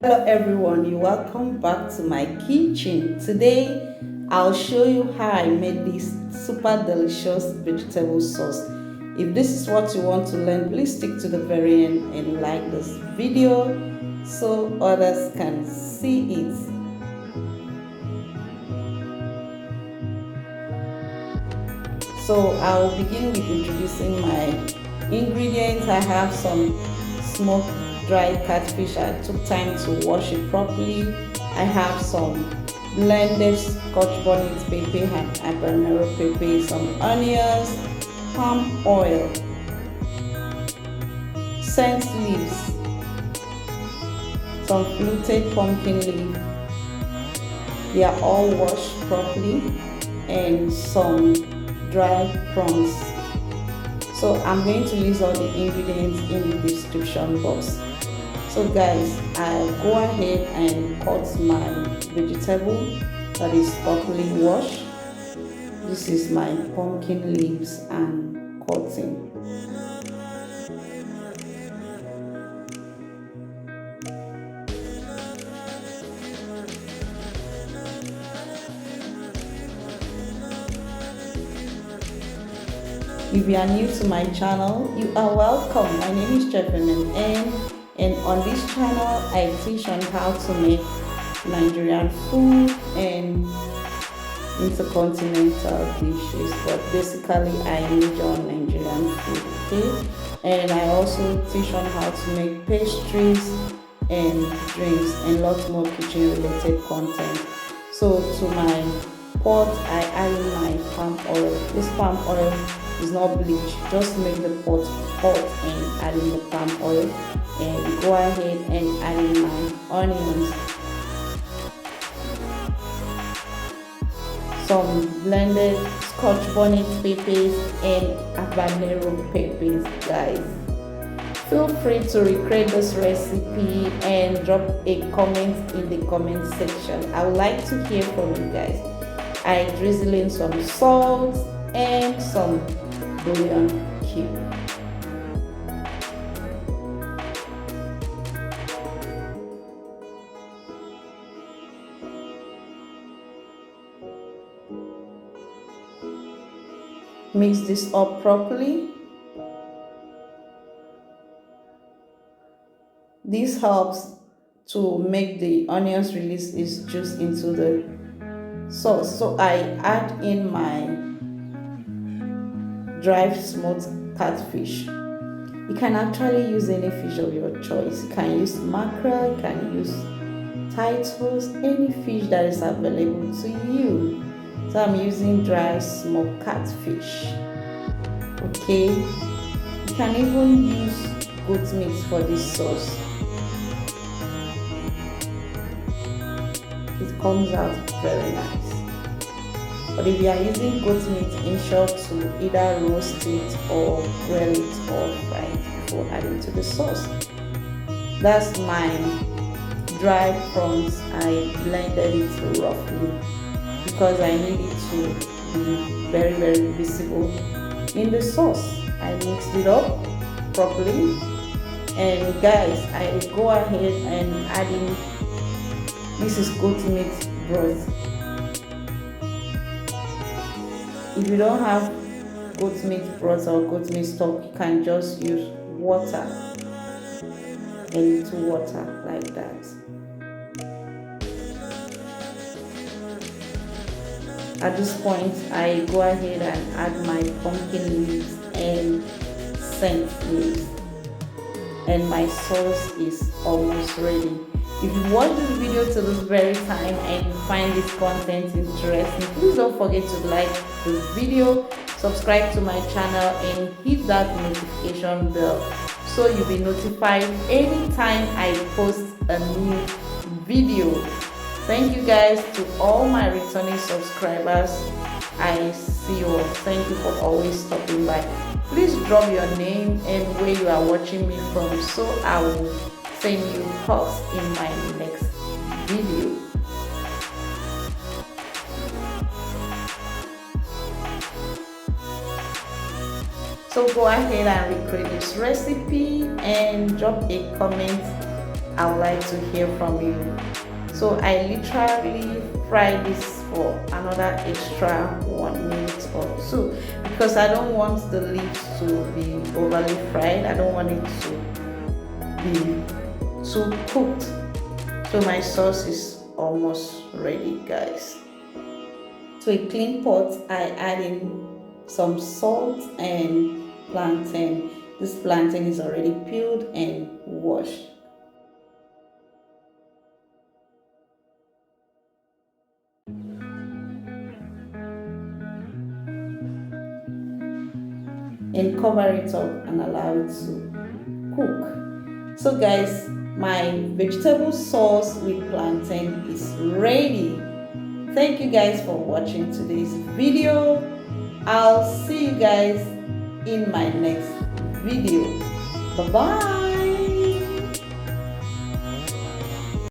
Hello everyone, you welcome back to my kitchen. Today I'll show you how I made this super delicious vegetable sauce. If this is what you want to learn, please stick to the very end and like this video so others can see it. So I'll begin with introducing my ingredients. I have some smoked dried catfish. I took time to wash it properly. I have some blended scotch bonnet pepper and habanero pepper, some onions, palm oil, scent leaves, some fluted pumpkin leaf. They are all washed properly, and some dried prawns. So I'm going to list all the ingredients in the description box. So guys, I'll go ahead and cut my vegetable that is properly washed. This is my pumpkin leaves and cutting. If you are new to my channel, you are welcome. My name is Plantain, and on this channel I teach on how to make Nigerian food and intercontinental dishes, but basically I major on Nigerian food, okay? And I also teach on how to make pastries and drinks and lots more kitchen related content. So to my pot I add in my palm oil. This palm oil is not bleach, just make the pot hot and add in the palm oil, and go ahead and add in my onions, some blended scotch bonnet peppers and habanero peppers. Guys, feel free to recreate this recipe and drop a comment in the comment section. I would like to hear from you guys. I drizzle in some salt and some bullion cube. Mix this up properly. This helps to make the onions release its juice into the sauce. So I add in my dried smoked catfish. You can actually use any fish of your choice. You can use mackerel, you can use Titus, any fish that is available to you. So I'm using dried smoked catfish. Okay, you can even use goat meat for this sauce. It comes out very nice. But if you are using goat meat, ensure to either roast it or grill it or fry it before adding to the sauce. That's my dried prawns. I blended it roughly because I need it to be very visible in the sauce. I mixed it up properly, and guys, I go ahead and add in, this is goat meat broth. If you don't have goat meat broth or goat meat stock, you can just use water, a little water like that. At this point, I go ahead and add my pumpkin leaves and scent leaves, and my sauce is almost ready. If you watch this video to this very time and you find this content interesting, please don't forget to like this video, subscribe to my channel, and hit that notification bell so you'll be notified anytime I post a new video. Thank you guys to all my returning subscribers. I see you all. Thank you for always stopping by. Please drop your name and where you are watching me from so I will send you posts in my next video. So go ahead and recreate this recipe and drop a comment I would like to hear from you. So I literally fry this for another extra 1 minute or two because I don't want the leaves to be overly fried. I don't want it to be too cooked. So my sauce is almost ready, guys. To a clean pot, I add in some salt and plantain. This plantain is already peeled and washed. And cover it up and allow it to cook. So guys, my vegetable sauce with plantain is ready. Thank you guys for watching today's video. I'll see you guys in my next video. Bye bye.